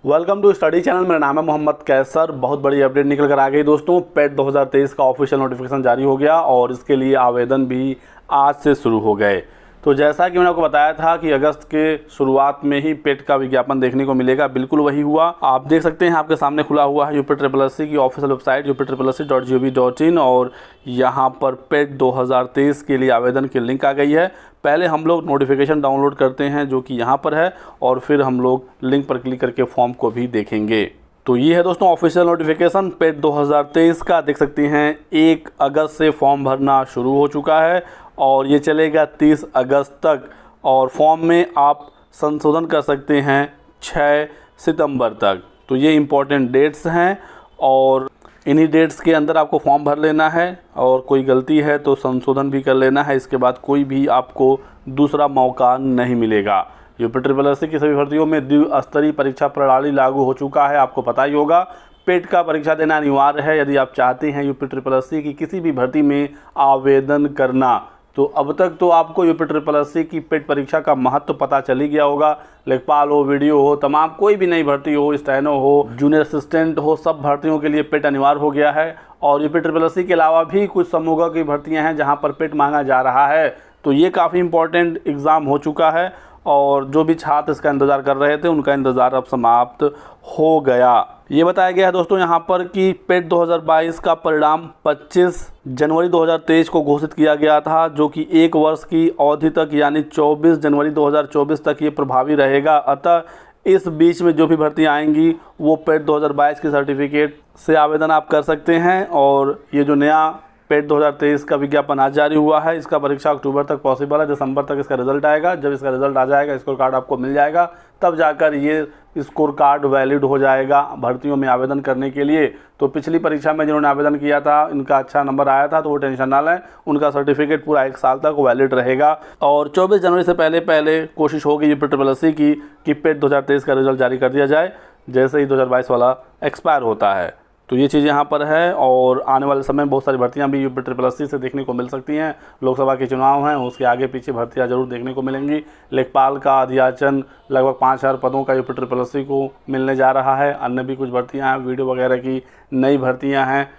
Welcome to study channel. मेरा नाम है मोहम्मद कैसर। बहुत बड़ी अपडेट निकल कर आ गई दोस्तों। पेट 2023 का ऑफिशियल नोटिफिकेशन जारी हो गया और इसके लिए आवेदन भी आज से शुरू हो गए। तो जैसा कि मैंने आपको बताया था कि अगस्त के शुरुआत में ही पेट का विज्ञापन देखने को मिलेगा, बिल्कुल वही हुआ। आप देख सकते हैं, आपके सामने खुला हुआ है यूपी की ऑफिशियल वेबसाइट upSSC.gov.in और यहाँ पर पेट 2023 के लिए आवेदन की लिंक आ गई है। पहले हम लोग नोटिफिकेशन डाउनलोड करते हैं जो कि यहाँ पर है और फिर हम लोग लिंक पर क्लिक करके फॉर्म को भी देखेंगे। तो ये है दोस्तों ऑफिशियल नोटिफिकेशन पेट 2023 का। देख सकते हैं 1 अगस्त से फॉर्म भरना शुरू हो चुका है और ये चलेगा 30 अगस्त तक। और फॉर्म में आप संशोधन कर सकते हैं 6 सितंबर तक। तो ये इम्पोर्टेंट डेट्स हैं और इन्हीं डेट्स के अंदर आपको फॉर्म भर लेना है और कोई गलती है तो संशोधन भी कर लेना है। इसके बाद कोई भी आपको दूसरा मौका नहीं मिलेगा। यूपी की सभी भर्तियों में द्विस्तरीय परीक्षा प्रणाली लागू हो चुका है, आपको पता ही होगा। पेट का परीक्षा देना अनिवार्य है यदि आप चाहते हैं यूपी की किसी भी भर्ती में आवेदन करना। तो अब तक तो आपको यूपी की पेट परीक्षा का महत्व पता चल ही गया होगा। लेखपाल हो, वीडियो हो, तमाम कोई भी नई भर्ती हो, स्टेनो हो, जूनियर असिस्टेंट हो, सब भर्तियों के लिए पेट अनिवार्य हो गया है। और यूपी के अलावा भी कुछ समूहों की भर्तियां हैं जहां पर पेट मांगा जा रहा है। तो ये काफ़ी इंपॉर्टेंट एग्ज़ाम हो चुका है और जो भी छात्र इसका इंतज़ार कर रहे थे उनका इंतज़ार अब समाप्त हो गया। ये बताया गया है दोस्तों यहाँ पर कि पेट 2022 का परिणाम 25 जनवरी 2023 को घोषित किया गया था, जो कि 1 वर्ष की अवधि तक यानी 24 जनवरी 2024 तक ये प्रभावी रहेगा। अतः इस बीच में जो भी भर्तियाँ आएंगी वो पेट 2022 के सर्टिफिकेट से आवेदन आप कर सकते हैं। और ये जो नया पेट 2023 का विज्ञापन आज जारी हुआ है, इसका परीक्षा अक्टूबर तक पॉसिबल है। दिसंबर तक इसका रिजल्ट आएगा। जब इसका रिजल्ट आ जाएगा, स्कोर कार्ड आपको मिल जाएगा, तब जाकर ये स्कोर कार्ड वैलिड हो जाएगा भर्तियों में आवेदन करने के लिए। तो पिछली परीक्षा में जिन्होंने आवेदन किया था, इनका अच्छा नंबर आया था, तो वो टेंशन ना लें, उनका सर्टिफिकेट पूरा 1 साल तक वैलिड रहेगा। और 24 जनवरी से पहले कोशिश होगी यूपी की पेट 2023 का रिजल्ट जारी कर दिया जाए जैसे ही 2022 वाला एक्सपायर होता है। तो ये चीज़ यहाँ पर है और आने वाले समय में बहुत सारी भर्तियाँ भी यूपी से देखने को मिल सकती हैं। लोकसभा के चुनाव हैं, उसके आगे पीछे भर्तियाँ जरूर देखने को मिलेंगी। लेखपाल का अध्याचन लगभग 5000 पदों का यूपी को मिलने जा रहा है। अन्य भी कुछ भर्तियाँ हैं, वीडियो वगैरह की नई भर्तियाँ हैं,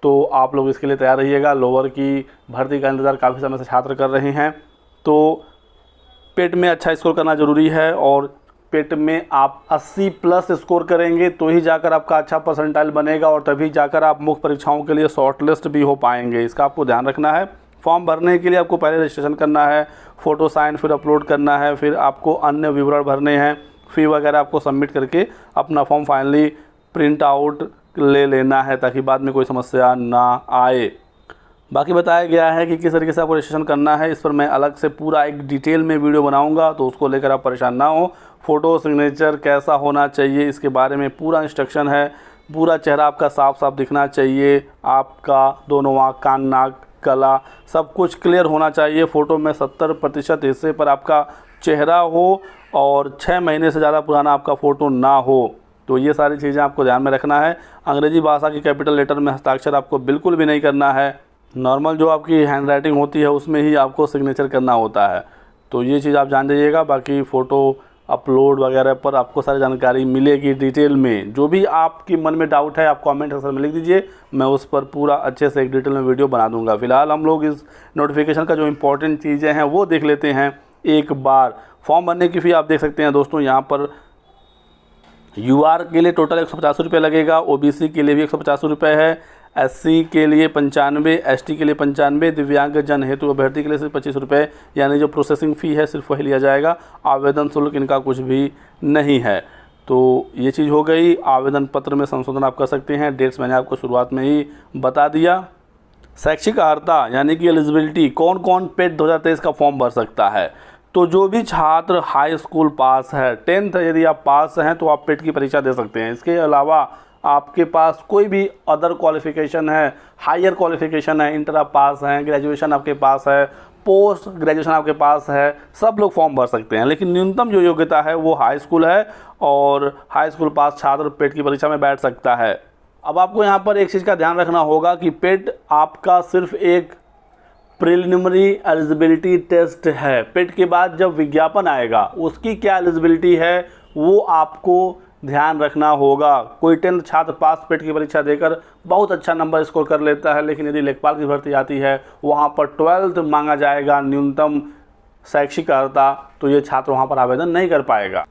तो आप लोग इसके लिए तैयार रहिएगा। लोअर की भर्ती का इंतज़ार काफ़ी समय से छात्र कर रहे हैं। तो पेट में अच्छा स्कोर करना ज़रूरी है और पेट में आप 80+ स्कोर करेंगे तो ही जाकर आपका अच्छा परसेंटाइल बनेगा और तभी जाकर आप मुख्य परीक्षाओं के लिए शॉर्ट लिस्ट भी हो पाएंगे। इसका आपको ध्यान रखना है। फॉर्म भरने के लिए आपको पहले रजिस्ट्रेशन करना है, फ़ोटो साइन फिर अपलोड करना है, फिर आपको अन्य विवरण भरने हैं, फ़ी वगैरह आपको सबमिट करके अपना फॉर्म फाइनली प्रिंट आउट ले लेना है ताकि बाद में कोई समस्या ना आए। बाकी बताया गया है कि किस तरीके से आपको रजिस्ट्रेशन करना है, इस पर मैं अलग से पूरा एक डिटेल में वीडियो बनाऊंगा, तो उसको लेकर आप परेशान ना हो। फ़ोटो सिग्नेचर कैसा होना चाहिए इसके बारे में पूरा इंस्ट्रक्शन है। पूरा चेहरा आपका साफ साफ दिखना चाहिए, आपका दोनों आँख, कान, नाक, गला सब कुछ क्लियर होना चाहिए। फ़ोटो में 70% हिस्से पर आपका चेहरा हो और 6 महीने से ज़्यादा पुराना आपका फ़ोटो ना हो। तो ये सारी चीज़ें आपको ध्यान में रखना है। अंग्रेज़ी भाषा की कैपिटल लेटर में हस्ताक्षर आपको बिल्कुल भी नहीं करना है। नॉर्मल जो आपकी हैंड राइटिंग होती है उसमें ही आपको सिग्नेचर करना होता है। तो ये चीज़ आप जान जाइएगा। बाकी फ़ोटो अपलोड वगैरह पर आपको सारी जानकारी मिलेगी डिटेल में। जो भी आपकी मन में डाउट है आप कमेंट सेक्शन में लिख दीजिए, मैं उस पर पूरा अच्छे से एक डिटेल में वीडियो बना दूंगा। फिलहाल हम लोग इस नोटिफिकेशन का जो इंपॉर्टेंट चीज़ें हैं वो देख लेते हैं एक बार। फॉर्म भरने की फ़ी आप देख सकते हैं दोस्तों, यहाँ पर यूआर के लिए टोटल 150 रुपये लगेगा, ओबीसी के लिए भी 150 रुपये है, एससी के लिए 95, एसटी के लिए 95, दिव्यांग जन हेतु अभ्यर्थी के लिए सिर्फ 25 रुपये, यानी जो प्रोसेसिंग फ़ी है सिर्फ वही लिया जाएगा। आवेदन शुल्क इनका कुछ भी नहीं है। तो ये चीज़ हो गई। आवेदन पत्र में संशोधन आप कर सकते हैं, डेट्स मैंने आपको शुरुआत में ही बता दिया। शैक्षिक अर्हता यानी कि एलिजिबिलिटी, कौन कौन पेट 2023 का फॉर्म भर सकता है। तो जो भी छात्र हाई स्कूल पास है, 10th यदि आप पास हैं तो आप पेट की परीक्षा दे सकते हैं। इसके अलावा आपके पास कोई भी अदर क्वालिफ़िकेशन है, हायर क्वालिफ़िकेशन है, इंटर आप पास हैं, ग्रेजुएशन आपके पास है, पोस्ट ग्रेजुएशन आपके पास है, सब लोग फॉर्म भर सकते हैं। लेकिन न्यूनतम जो योग्यता है वो हाई स्कूल है और हाई स्कूल पास छात्र पेट की परीक्षा में बैठ सकता है। अब आपको यहाँ पर एक चीज़ का ध्यान रखना होगा कि पेट आपका सिर्फ एक प्रिलिमिनरी एलिजिबिलिटी टेस्ट है। पेट के बाद जब विज्ञापन आएगा उसकी क्या एलिजिबिलिटी है वो आपको ध्यान रखना होगा। कोई 10th छात्र पास पेट की परीक्षा देकर बहुत अच्छा नंबर स्कोर कर लेता है, लेकिन यदि लेखपाल की भर्ती आती है वहाँ पर 12th मांगा जाएगा न्यूनतम शैक्षिक अर्हता, तो ये छात्र वहाँ पर आवेदन नहीं कर पाएगा।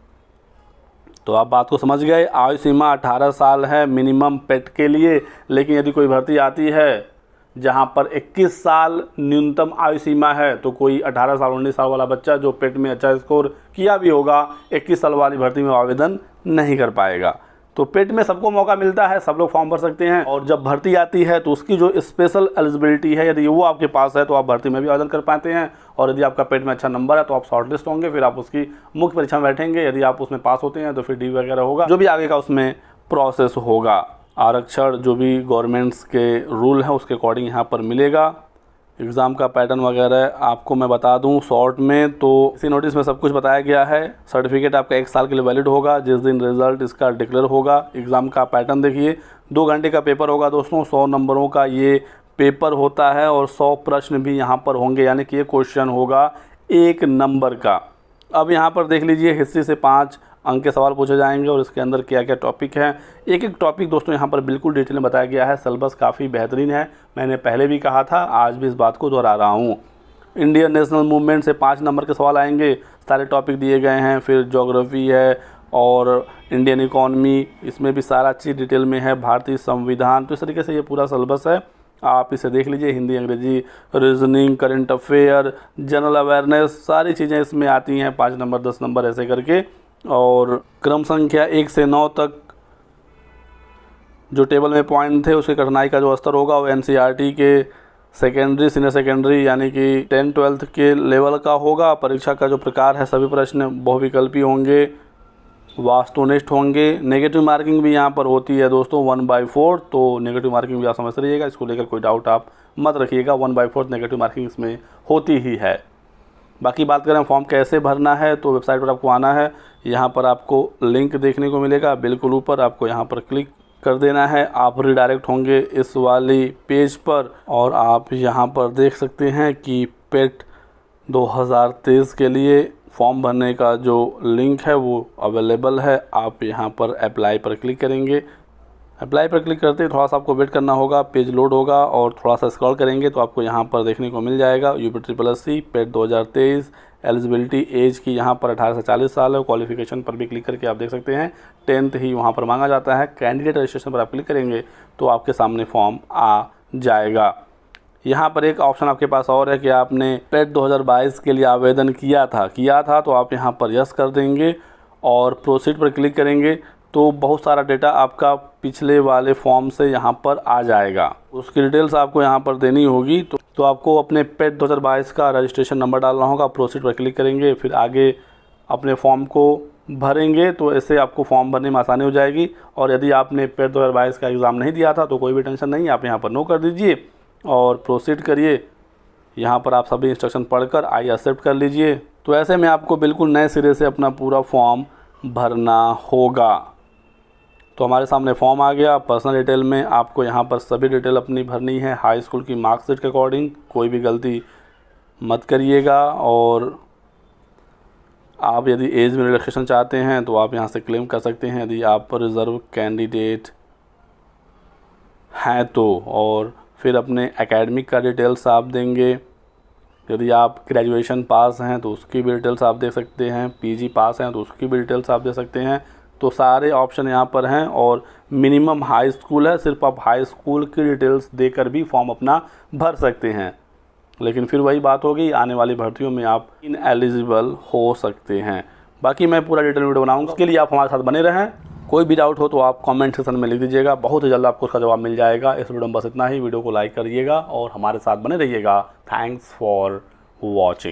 तो आप बात को समझ गए। आयु सीमा 18 साल है मिनिमम पेट के लिए, लेकिन यदि कोई भर्ती आती है जहां पर 21 साल न्यूनतम आयु सीमा है, तो कोई 18 साल 19 साल वाला बच्चा जो पेट में अच्छा स्कोर किया भी होगा 21 साल वाली भर्ती में आवेदन नहीं कर पाएगा। तो पेट में सबको मौका मिलता है, सब लोग फॉर्म भर सकते हैं, और जब भर्ती आती है तो उसकी जो स्पेशल एलिजिबिलिटी है यदि वो आपके पास है तो आप भर्ती में भी आवेदन कर पाते हैं। और यदि आपका पेट में अच्छा नंबर है तो आप शॉर्टलिस्ट होंगे, फिर आप उसकी मुख्य परीक्षा में बैठेंगे। यदि आप उसमें पास होते हैं तो फिर डी वगैरह होगा, जो भी आगे का उसमें प्रोसेस होगा। आरक्षण जो भी गवर्नमेंट्स के रूल हैं उसके अकॉर्डिंग यहाँ पर मिलेगा। एग्ज़ाम का पैटर्न वगैरह आपको मैं बता दूं शॉर्ट में, तो इसी नोटिस में सब कुछ बताया गया है। सर्टिफिकेट आपका 1 साल के लिए वैलिड होगा जिस दिन रिज़ल्ट इसका डिक्लेयर होगा। एग्ज़ाम का पैटर्न देखिए, 2 घंटे का पेपर होगा दोस्तों, 100 नंबरों का ये पेपर होता है और 100 प्रश्न भी यहाँ पर होंगे, यानी कि ये क्वेश्चन होगा 1 नंबर का। अब यहाँ पर देख लीजिए, हिस्ट्री से 5 अंक के सवाल पूछे जाएंगे और इसके अंदर क्या क्या टॉपिक हैं। एक एक टॉपिक दोस्तों यहाँ पर बिल्कुल डिटेल में बताया गया है। सिलेबस काफ़ी बेहतरीन है, मैंने पहले भी कहा था, आज भी इस बात को दोहरा रहा हूँ। इंडियन नेशनल मूवमेंट से 5 नंबर के सवाल आएंगे, सारे टॉपिक दिए गए हैं। फिर ज्योग्राफी है और इंडियन इकॉनमी, इसमें भी सारा चीज़ डिटेल में है। भारतीय संविधान, तो इस तरीके से ये पूरा सिलेबस है, आप इसे देख लीजिए। हिंदी, अंग्रेजी, reasoning, current affair, general awareness, सारी चीज़ें इसमें आती हैं। 5 नंबर 10 नंबर ऐसे करके, और क्रम संख्या 1 से 9 तक जो टेबल में पॉइंट थे उसके कठिनाई का जो स्तर होगा वो एनसीईआरटी के सेकेंडरी, सीनियर सेकेंडरी यानी कि 10th-12th के लेवल का होगा। परीक्षा का जो प्रकार है, सभी प्रश्न बहुविकल्पी होंगे, वास्तुनिष्ठ होंगे। नेगेटिव मार्किंग भी यहाँ पर होती है दोस्तों 1/4, तो नेगेटिव मार्किंग भी आप समझ रहिएगा, इसको लेकर कोई डाउट आप मत रखिएगा। 1/4 नेगेटिव मार्किंग इसमें होती ही है। बाकी बात करें फॉर्म कैसे भरना है, तो वेबसाइट पर आपको आना है, यहाँ पर आपको लिंक देखने को मिलेगा, बिल्कुल ऊपर आपको यहाँ पर क्लिक कर देना है। आप रिडायरेक्ट होंगे इस वाली पेज पर और आप यहाँ पर देख सकते हैं कि पेट 2023 के लिए फॉर्म भरने का जो लिंक है वो अवेलेबल है। आप यहाँ पर अप्लाई पर क्लिक करेंगे। अप्लाई पर क्लिक करते ही थोड़ा सा आपको वेट करना होगा, पेज लोड होगा और थोड़ा सा स्क्रॉल करेंगे तो आपको यहाँ पर देखने को मिल जाएगा UPSSC पेट 2023 एलिजिबिलिटी एज की यहाँ पर 18 से 40 साल है। क्वालिफिकेशन पर भी क्लिक करके आप देख सकते हैं 10th ही वहाँ पर मांगा जाता है। कैंडिडेट रजिस्ट्रेशन पर आप क्लिक करेंगे तो आपके सामने फॉर्म आ जाएगा। यहाँ पर एक ऑप्शन आपके पास और है कि आपने पेट 2022 के लिए आवेदन किया था तो आप यहाँ पर यस कर देंगे और प्रोसीड पर क्लिक करेंगे तो बहुत सारा डेटा आपका पिछले वाले फॉर्म से यहाँ पर आ जाएगा। उसकी डिटेल्स आपको यहाँ पर देनी होगी। तो आपको अपने पेट 2022 का रजिस्ट्रेशन नंबर डालना होगा। प्रोसीड पर क्लिक करेंगे, फिर आगे अपने फॉर्म को भरेंगे तो ऐसे आपको फॉर्म भरने में आसानी हो जाएगी। और यदि आपने पेट 2022 का एग्ज़ाम नहीं दिया था तो कोई भी टेंशन नहीं, आप यहाँ पर नो कर दीजिए और प्रोसीड करिए। यहाँ पर आप सभी इंस्ट्रक्शन पढ़कर आई एक्सेप्ट कर लीजिए। तो ऐसे में आपको बिल्कुल नए सिरे से अपना पूरा फॉर्म भरना होगा। तो हमारे सामने फॉर्म आ गया। पर्सनल डिटेल में आपको यहाँ पर सभी डिटेल अपनी भरनी है हाई स्कूल की मार्कशीट के अकॉर्डिंग, कोई भी गलती मत करिएगा। और आप यदि एज में रिलैक्सेशन चाहते हैं तो आप यहाँ से क्लेम कर सकते हैं यदि आप रिज़र्व कैंडिडेट हैं तो। और फिर अपने एकेडमिक का डिटेल्स आप देंगे। यदि आप ग्रेजुएशन पास हैं तो उसकी भी डिटेल्स आप दे सकते हैं, पीजी पास हैं तो उसकी भी डिटेल्स आप दे सकते हैं। तो सारे ऑप्शन यहाँ पर हैं और मिनिमम हाई स्कूल है, सिर्फ आप हाई स्कूल की डिटेल्स देकर भी फॉर्म अपना भर सकते हैं। लेकिन फिर वही बात होगी, आने वाली भर्तियों में आप इनएलिजिबल हो सकते हैं। बाकी मैं पूरा डिटेल वीडियो बनाऊँगा, उसके लिए आप हमारे साथ बने रहें। कोई भी डाउट हो तो आप कमेंट सेक्शन में लिख दीजिएगा, बहुत ही जल्द आपको उसका जवाब मिल जाएगा। इस वीडियो में बस इतना ही। वीडियो को लाइक करिएगा और हमारे साथ बने रहिएगा। Thanks for watching.